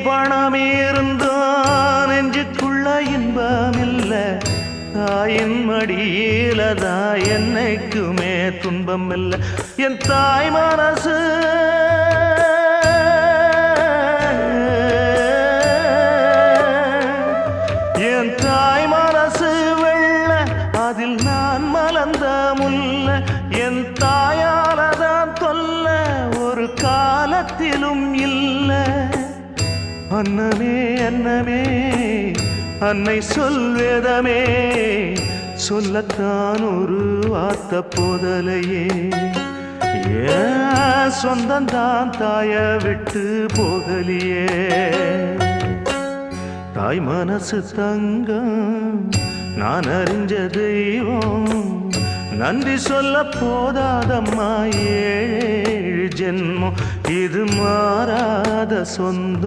பணம் இருந்தான் நெஞ்சுக்குள்ள இன்பமில்ல தாயின் மடியிலதா என்னைக்குமே துன்பம் இல்ல என் தாய் மனசு என் தாய் மனசு வெள்ள அதில் நான் மலர்ந்த முல்ல என் தாயாலதான் தொல்ல ஒரு காலத்திலும் இல்ல அன்னமே அன்னமே அன்னை சொல்வேதமே சொல்லத்தான் ஒரு வார்த்தை போதலையே ஏன் சொந்தந்தான் தாய விட்டு போகலியே தாய் மனசு தங்கம் நான் அறிஞ்ச தெய்வம் நன்றி சொல்ல போதாதம்மா ஏழு ஜென்மம் இது மாறாத சொந்தம்